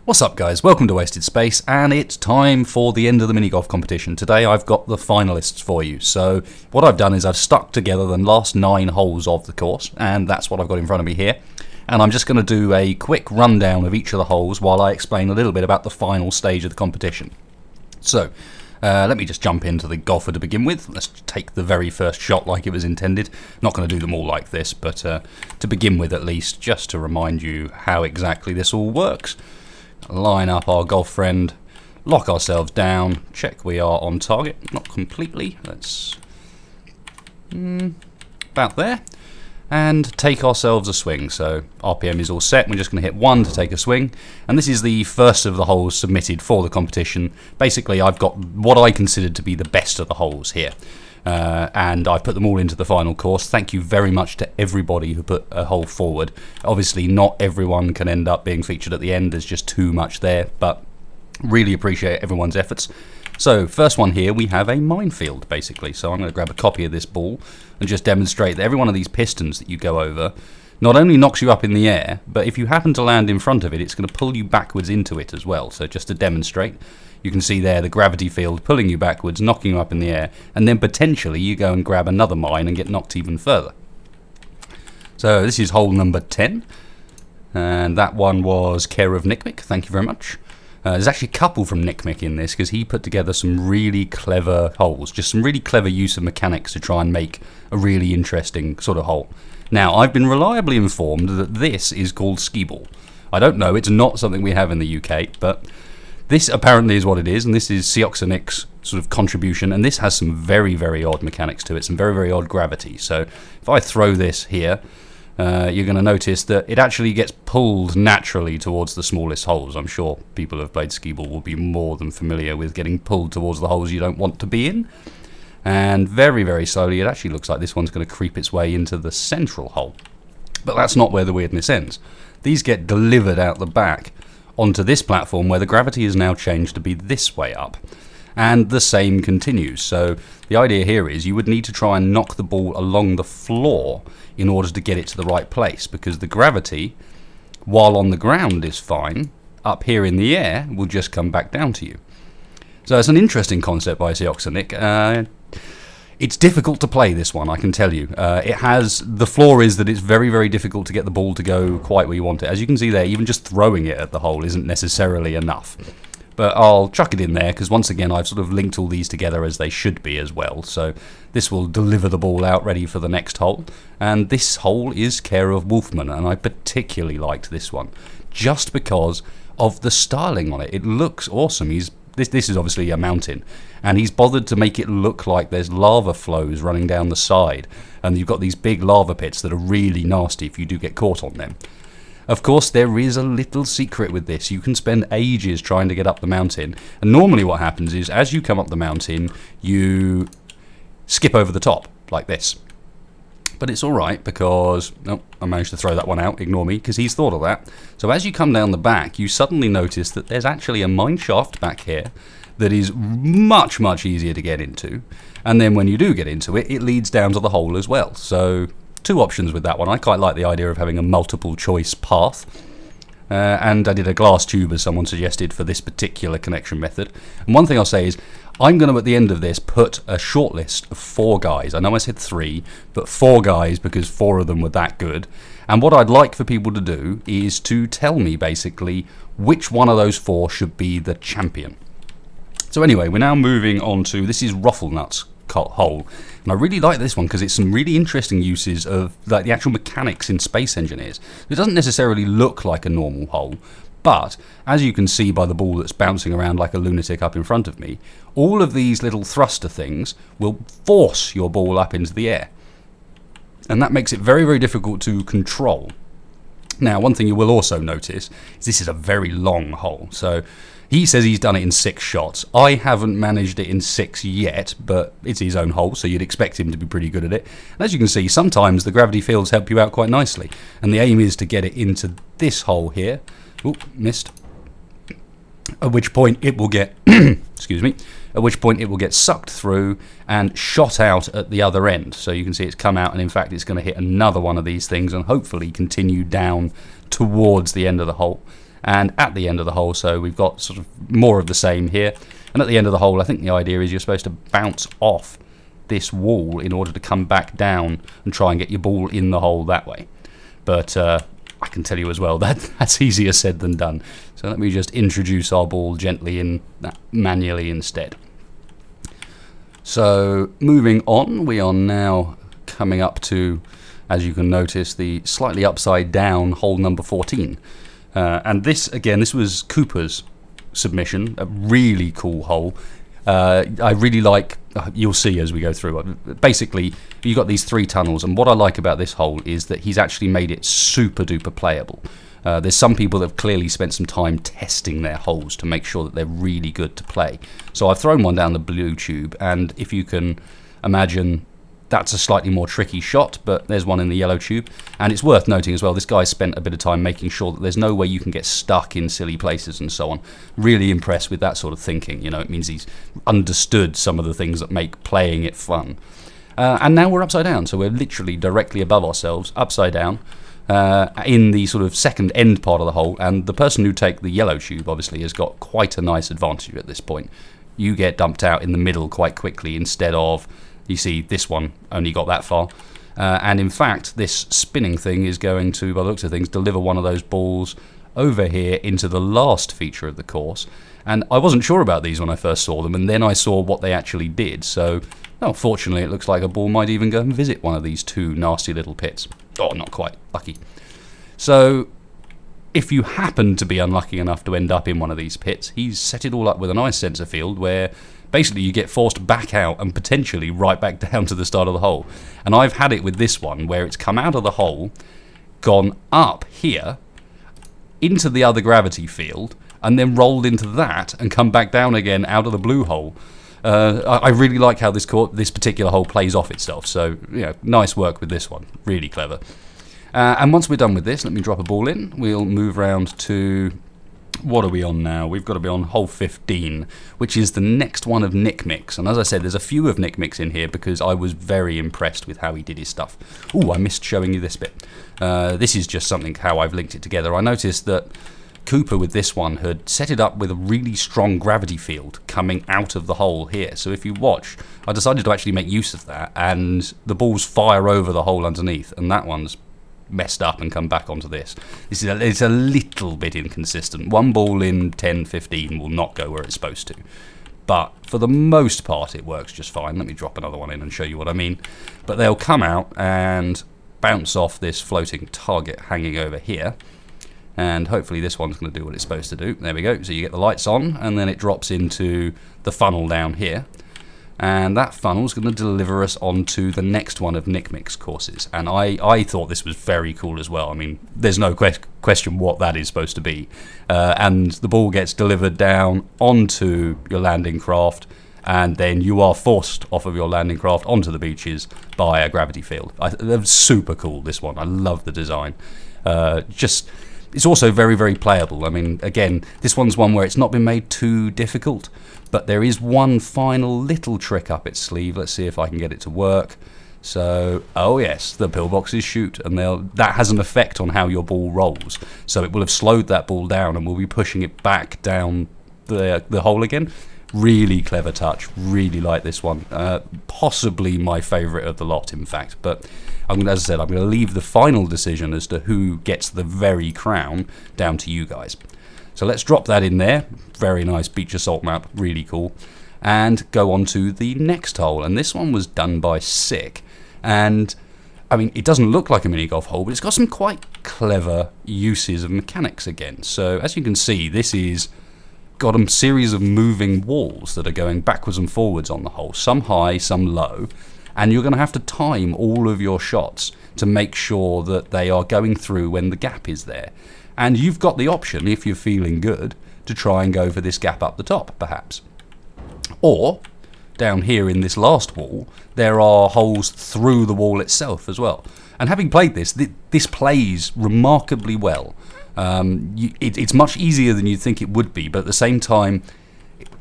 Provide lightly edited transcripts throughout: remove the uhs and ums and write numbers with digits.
What's up guys, welcome to Wasted Space, and it's time for the end of the mini golf competition. Today I've got the finalists for you. So what I've done is I've stuck together the last 9 holes of the course, and that's what I've got in front of me here. And I'm just going to do a quick rundown of each of the holes while I explain a little bit about the final stage of the competition. So let me just jump into the golfer to begin with. Let's take the very first shot like it was intended. Not going to do them all like this, but to begin with at least, just to remind you how exactly this all works. Line up our golf friend, lock ourselves down, check we are on target, not completely, let's about there, and take ourselves a swing. So RPM is all set, we're just going to hit 1 to take a swing, and this is the first of the holes submitted for the competition. Basically I've got what I considered to be the best of the holes here. And I've put them all into the final course. Thank you very much to everybody who put a hole forward. Obviously not everyone can end up being featured at the end, there's just too much there, but really appreciate everyone's efforts. So first one here, we have a minefield basically. So I'm going to grab a copy of this ball and just demonstrate that every one of these pistons that you go over not only knocks you up in the air, but if you happen to land in front of it, it's going to pull you backwards into it as well. So just to demonstrate, you can see there the gravity field pulling you backwards, knocking you up in the air, and then potentially you go and grab another mine and get knocked even further. So this is hole number 10, and that one was care of Nick Mick. Thank you very much. There's actually a couple from Nick Mick in this because he put together some really clever holes, just some really clever use of mechanics to try and make a really interesting sort of hole. Now, I've been reliably informed that this is called skee ball. I don't know, it's not something we have in the UK, but this apparently is what it is, and this is Nick's sort of contribution, and this has some very, very odd mechanics to it, some very, very odd gravity. So if I throw this here, you're going to notice that it actually gets pulled naturally towards the smallest holes. I'm sure people who have played skee ball will be more than familiar with getting pulled towards the holes you don't want to be in. And very, very slowly, it actually looks like this one's going to creep its way into the central hole. But that's not where the weirdness ends. These get delivered out the back onto this platform where the gravity is now changed to be this way up. And the same continues. So the idea here is you would need to try and knock the ball along the floor in order to get it to the right place, because the gravity, while on the ground is fine, up here in the air will just come back down to you. So it's an interesting concept by Nick. It's difficult to play this one, I can tell you. The flaw is that it's very, very difficult to get the ball to go quite where you want it. As you can see there, even just throwing it at the hole isn't necessarily enough. But I'll chuck it in there because once again I've sort of linked all these together as they should be as well. So this will deliver the ball out ready for the next hole. And this hole is care of Wolfman, and I particularly liked this one just because of the styling on it. It looks awesome. This is obviously a mountain, and he's bothered to make it look like there's lava flows running down the side, and you've got these big lava pits that are really nasty if you do get caught on them. Of course, there is a little secret with this. You can spend ages trying to get up the mountain, and normally what happens is as you come up the mountain, you skip over the top, like this. But it's alright because, oh, I managed to throw that one out, ignore me, because he's thought of that. So as you come down the back, you suddenly notice that there's actually a mine shaft back here that is much, much easier to get into. And then when you do get into it, it leads down to the hole as well. So two options with that one. I quite like the idea of having a multiple choice path. And I did a glass tube as someone suggested for this particular connection method. And one thing I'll say is I'm going to, at the end of this, put a short list of 4 guys. I know I said 3, but 4 guys because 4 of them were that good. And what I'd like for people to do is to tell me basically which one of those 4 should be the champion. So anyway, we're now moving on to, this is Rufflenut's hole. And I really like this one because it's some really interesting uses of like the actual mechanics in Space Engineers. It doesn't necessarily look like a normal hole, but as you can see by the ball that's bouncing around like a lunatic up in front of me, all of these little thruster things will force your ball up into the air. And that makes it very, very difficult to control. Now, one thing you will also notice is this is a very long hole. So he says he's done it in 6 shots. I haven't managed it in 6 yet, but it's his own hole, so you'd expect him to be pretty good at it. And as you can see, sometimes the gravity fields help you out quite nicely. And the aim is to get it into this hole here. Oop, missed. At which point it will get, excuse me, at which point it will get sucked through and shot out at the other end. So you can see it's come out, and in fact it's going to hit another one of these things and hopefully continue down towards the end of the hole. and at the end of the hole, so we've got sort of more of the same here. And at the end of the hole, I think the idea is you're supposed to bounce off this wall in order to come back down and try and get your ball in the hole that way. But I can tell you as well, that's easier said than done. So let me just introduce our ball gently in manually instead. So moving on, we are now coming up to, as you can notice, the slightly upside down hole number 14. And this, again, this was Cooper's submission, a really cool hole. I really like, you'll see as we go through it. Basically, you've got these 3 tunnels, and what I like about this hole is that he's actually made it super duper playable. There's some people that have clearly spent some time testing their holes to make sure that they're really good to play. So I've thrown one down the blue tube, and if you can imagine, that's a slightly more tricky shot, but there's one in the yellow tube. And it's worth noting as well, this guy spent a bit of time making sure that there's no way you can get stuck in silly places and so on. Really impressed with that sort of thinking. You know, it means he's understood some of the things that make playing it fun. And now we're upside down, so we're literally directly above ourselves, upside down, in the sort of second end part of the hole. And the person who take the yellow tube, obviously, has got quite a nice advantage at this point. You get dumped out in the middle quite quickly instead of... You see, this one only got that far. And in fact, this spinning thing is going to, by the looks of things, deliver one of those balls over here into the last feature of the course. And I wasn't sure about these when I first saw them, and then I saw what they actually did. So, well, fortunately, it looks like a ball might even go and visit one of these 2 nasty little pits. Oh, not quite. Lucky. So, if you happen to be unlucky enough to end up in one of these pits, he's set it all up with a nice sensor field where... Basically, you get forced back out and potentially right back down to the start of the hole. And I've had it with this one where it's come out of the hole, gone up here, into the other gravity field, and then rolled into that and come back down again out of the blue hole. I really like how this particular hole plays off itself. So, you know, nice work with this one. Really clever. And once we're done with this, let me drop a ball in. We'll move round to... What are we on now? We've got to be on hole 15, which is the next one of Nick Mix. And as I said, there's a few of Nick Mix in here because I was very impressed with how he did his stuff. Ooh, I missed showing you this bit. This is just something how I've linked it together. I noticed that Cooper with this one had set it up with a really strong gravity field coming out of the hole here. So if you watch, I decided to actually make use of that, and the balls fire over the hole underneath, and that one's messed up and come back onto this. It's a little bit inconsistent. One ball in 10, 15 will not go where it's supposed to. But for the most part, it works just fine. Let me drop another one in and show you what I mean. But they'll come out and bounce off this floating target hanging over here. And hopefully this one's going to do what it's supposed to do. There we go. So you get the lights on, and then it drops into the funnel down here. And that funnel's going to deliver us onto the next one of Nick Mix courses. And I thought this was very cool as well. I mean, there's no question what that is supposed to be. And the ball gets delivered down onto your landing craft, and then you are forced off of your landing craft onto the beaches by a gravity field. They're super cool, this one. I love the design. It's also very, very playable. I mean, again, this one's one where it's not been made too difficult, but there is one final little trick up its sleeve. Let's see if I can get it to work. So, oh yes, the pillboxes shoot, and that has an effect on how your ball rolls. So it will have slowed that ball down, and we'll be pushing it back down the hole again. Really clever touch. Really like this one. Possibly my favourite of the lot, in fact. But as I said, I'm going to leave the final decision as to who gets the very crown down to you guys. So let's drop that in there. Very nice beach assault map. Really cool. And go on to the next hole. And this one was done by Sick. And I mean, it doesn't look like a mini golf hole, but it's got some quite clever uses of mechanics again. So as you can see, this is got a series of moving walls that are going backwards and forwards on the hole, some high, some low, and you're going to have to time all of your shots to make sure that they are going through when the gap is there. And you've got the option, if you're feeling good, to try and go for this gap up the top, perhaps. Or, down here in this last wall, there are holes through the wall itself as well. And having played this, this plays remarkably well. It's much easier than you'd think it would be, but at the same time,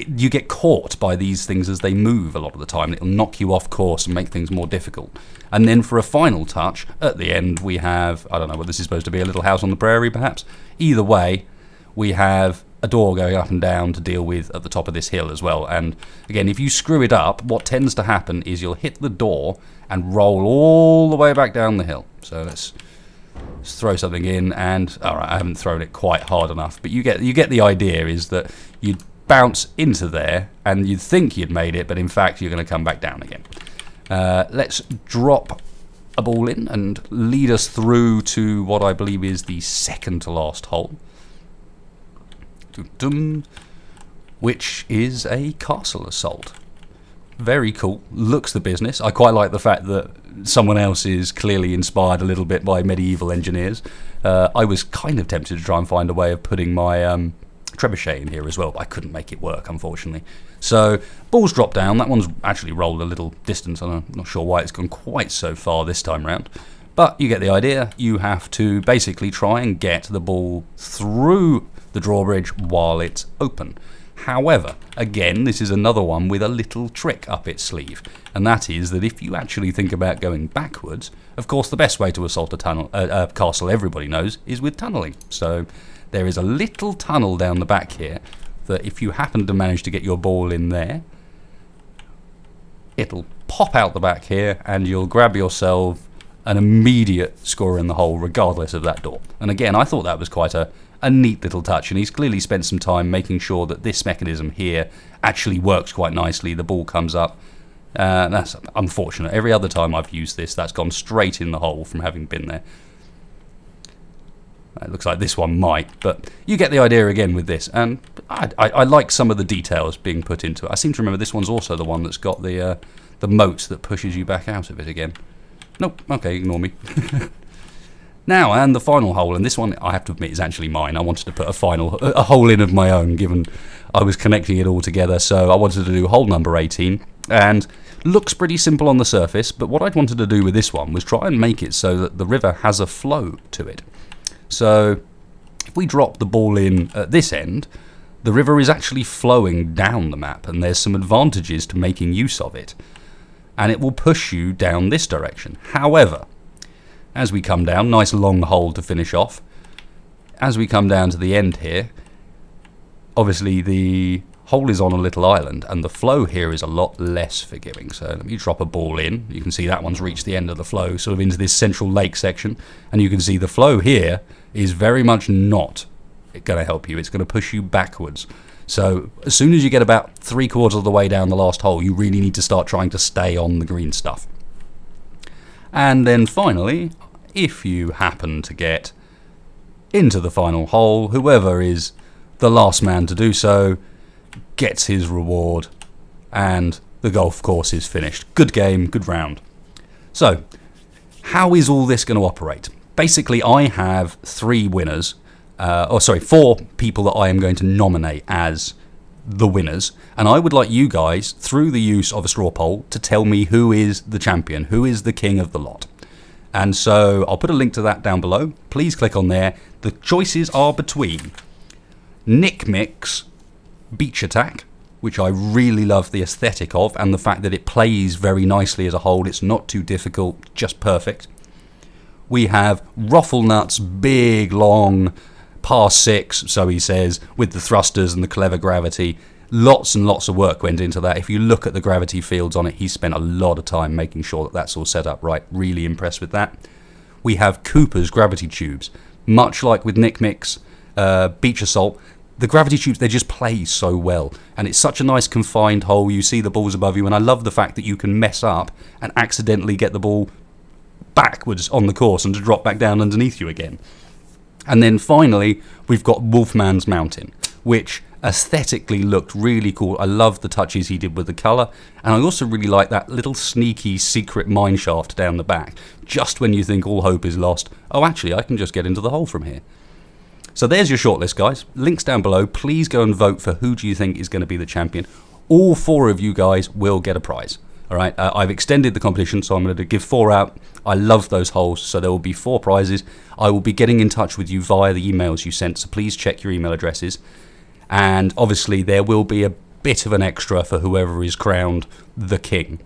you get caught by these things as they move a lot of the time. It'll knock you off course and make things more difficult. And then for a final touch, at the end we have, I don't know what this is supposed to be, a little house on the prairie perhaps. Either way, we have a door going up and down to deal with at the top of this hill as well. And again, if you screw it up, what tends to happen is you'll hit the door and roll all the way back down the hill. So let's throw something in, and alright, I haven't thrown it quite hard enough, but you get the idea, is that you'd bounce into there and you'd think you'd made it, but in fact you're going to come back down again. Let's drop a ball in and lead us through to what I believe is the second to last hole, which is a castle assault. Very cool, looks the business. I quite like the fact that someone else is clearly inspired a little bit by medieval engineers. I was kind of tempted to try and find a way of putting my trebuchet in here as well, but I couldn't make it work, unfortunately. So, balls drop down. That one's actually rolled a little distance, and I'm not sure why it's gone quite so far this time round. But you get the idea. You have to basically try and get the ball through the drawbridge while it's open. However, again, this is another one with a little trick up its sleeve, and that is that if you actually think about going backwards, of course the best way to assault a castle, everybody knows, is with tunnelling. So there is a little tunnel down the back here that if you happen to manage to get your ball in there, it'll pop out the back here and you'll grab yourself an immediate score in the hole regardless of that door. And again, I thought that was quite a neat little touch, and he's clearly spent some time making sure that this mechanism here actually works quite nicely. The ball comes up. That's unfortunate. Every other time I've used this, that's gone straight in the hole from having been there. It looks like this one might, but you get the idea again with this, and I like some of the details being put into it. I seem to remember this one's also the one that's got the moat that pushes you back out of it again. Nope, okay, ignore me. Now, and the final hole, and this one, I have to admit, is actually mine. I wanted to put a hole in of my own, given I was connecting it all together, so I wanted to do hole number 18, and looks pretty simple on the surface, but what I wanted to do with this one was try and make it so that the river has a flow to it. So, if we drop the ball in at this end, the river is actually flowing down the map, and there's some advantages to making use of it, and it will push you down this direction. However, as we come down, nice long hole to finish off. As we come down to the end here, obviously the hole is on a little island and the flow here is a lot less forgiving. So let me drop a ball in. You can see that one's reached the end of the flow, sort of into this central lake section. And you can see the flow here is very much not going to help you. It's going to push you backwards. So as soon as you get about 3/4 of the way down the last hole, you really need to start trying to stay on the green stuff. And then finally, if you happen to get into the final hole, whoever is the last man to do so gets his reward, and the golf course is finished. Good game, good round. So, how is all this going to operate? Basically, I have 3 winners, 4 people that I am going to nominate as the winners, and I would like you guys, through the use of a straw poll, to tell me who is the champion, who is the king of the lot. And so I'll put a link to that down below. Please click on there. The choices are between Nick Mix Beach Attack, which I really love the aesthetic of, and the fact that it plays very nicely as a whole. It's not too difficult, just perfect. We have Ruffle Nuts, big, long, par 6, so he says, with the thrusters and the clever gravity. Lots and lots of work went into that. If you look at the gravity fields on it, he spent a lot of time making sure that that's all set up right. Really impressed with that. We have Cooper's gravity tubes. Much like with Nick Mix Beach Assault, the gravity tubes, they just play so well. And it's such a nice confined hole. You see the balls above you, and I love the fact that you can mess up and accidentally get the ball backwards on the course and to drop back down underneath you again. And then finally, we've got Wolfman's Mountain, which aesthetically looked really cool. I love the touches he did with the colour, and I also really like that little sneaky secret mine shaft down the back. Just when you think all hope is lost, oh actually I can just get into the hole from here. So there's your shortlist, guys. Links down below. Please go and vote for who do you think is going to be the champion. All 4 of you guys will get a prize. Alright, I've extended the competition, so I'm going to give 4 out. I love those holes, so there will be 4 prizes. I will be getting in touch with you via the emails you sent, so please check your email addresses. And obviously there will be a bit of an extra for whoever is crowned the king.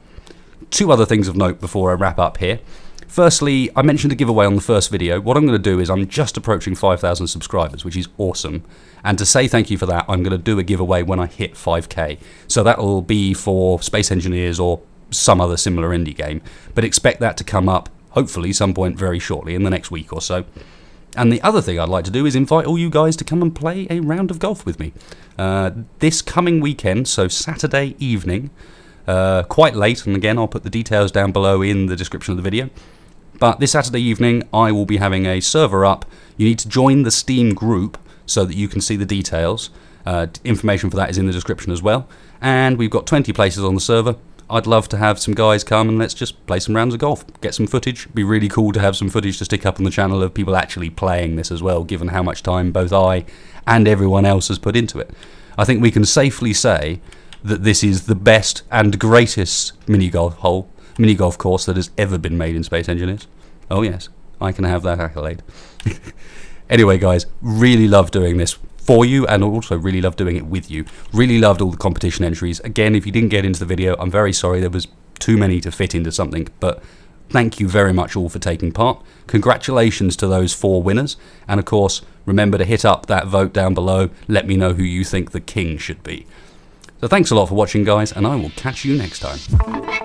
2 other things of note before I wrap up here. Firstly, I mentioned a giveaway on the first video. What I'm going to do is I'm just approaching 5,000 subscribers, which is awesome. And to say thank you for that, I'm going to do a giveaway when I hit 5k. So that will be for Space Engineers or some other similar indie game. But expect that to come up, hopefully, some point very shortly, in the next week or so. And the other thing I'd like to do is invite all you guys to come and play a round of golf with me. This coming weekend, so Saturday evening, quite late, and again, I'll put the details down below in the description of the video. But this Saturday evening, I will be having a server up. You need to join the Steam group so that you can see the details. Information for that is in the description as well. And we've got 20 places on the server. I'd love to have some guys come and let's just play some rounds of golf, get some footage. It'd be really cool to have some footage to stick up on the channel of people actually playing this as well, given how much time both I and everyone else has put into it. I think we can safely say that this is the best and greatest mini golf course that has ever been made in Space Engineers. Oh yes, I can have that accolade. Anyway guys, really love doing this for you, and also really love doing it with you. Really loved all the competition entries. Again, if you didn't get into the video, I'm very sorry, there was too many to fit into something, but thank you very much all for taking part. Congratulations to those 4 winners, and of course, remember to hit up that vote down below. Let me know who you think the king should be. So thanks a lot for watching guys, and I will catch you next time.